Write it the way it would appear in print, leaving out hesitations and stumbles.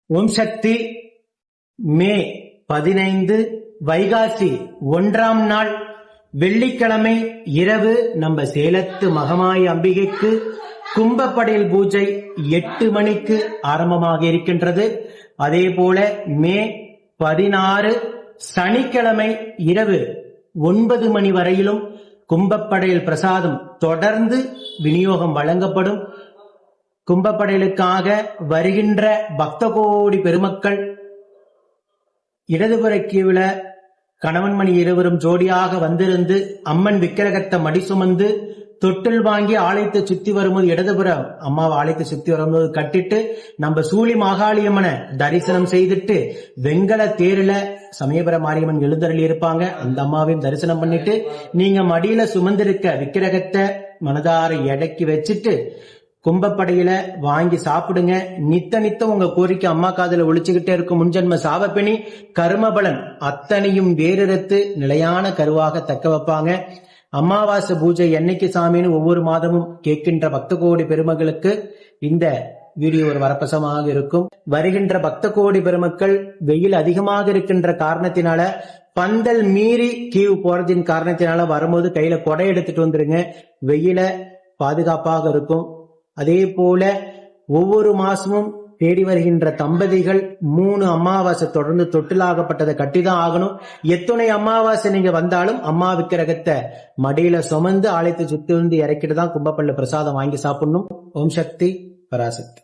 ஓம் சக்தி. மே 15 வைகாசி 1ஆம் நாள் வெள்ளிக்கிழமை இரவு நம்ம சேலத்து மகமாயி அம்பிகைக்கு கும்பப்படையல் பூஜை 8 மணிக்கு ஆரம்பமாக இருக்கின்றது. அதே போல மே 16 சனிக்கிழமை இரவு 9 மணி வரையிலும் கும்பப்படையல் பிரசாதம் தொடர்ந்து விநியோகம் வழங்கப்படும். கும்பப்படையலுக்காக வருகின்ற பக்த கோடி பெருமக்கள் இடதுபுற கீழ கணவன் மணி இருவரும் ஜோடியாக வந்திருந்து அம்மன் விக்கிரகத்தை மடி சுமந்து தொட்டில் வாங்கி ஆலயத்தை சுத்தி வரும்போது இடதுபுறம் அம்மாவை ஆலயத்தை சுத்தி வரும்போது கட்டிட்டு நம்ம சூழி மாகாளியம்மனை தரிசனம் செய்துட்டு வெங்கல தேரில சமயபுர மாரியம்மன் எழுந்தருளி இருப்பாங்க. அந்த அம்மாவையும் தரிசனம் பண்ணிட்டு நீங்க மடியில சுமந்திருக்க விக்கிரகத்தை மனதார எடக்கி வச்சுட்டு கும்பப்படையில வாங்கி சாப்பிடுங்க. நித்தம் உங்க கோரிக்கை அம்மா காதல ஒழிச்சுக்கிட்டே இருக்கும். முன்ஜென்ம சாபப்பிணி கர்மபலன் அத்தனையும் வேறறுத்து நிலையான கருவாக தக்க வைப்பாங்க. அமாவாசை பூஜை என்னைக்கு சாமின்னு ஒவ்வொரு மாதமும் கேட்கின்ற பக்த கோடி பெருமக்களுக்கு இந்த வீடியோ ஒரு வரப்பிரசமாக இருக்கும். வருகின்ற பக்த கோடி பெருமக்கள் வெயில் அதிகமாக இருக்கின்ற காரணத்தினால பந்தல் மீறி கீவு போறதின் காரணத்தினால வரும்போது கையில கொடை எடுத்துட்டு வந்துருங்க. வெயில பாதுகாப்பாக இருக்கும். அதே போல ஒவ்வொரு மாசமும் தேடி வருகின்ற தம்பதிகள் 3 அமாவாசை தொடர்ந்து தொட்டிலாகப்பட்டதை கட்டிதான் ஆகணும். எத்தனை அமாவாசை நீங்க வந்தாலும் அம்மா விக்கிரகத்தை மடியில சுமந்து ஆலயத்தை சுத்தி வந்து இறக்கிட்டு தான் கும்பப்பள்ள பிரசாதம் வாங்கி சாப்பிடணும். ஓம் சக்தி பராசக்தி.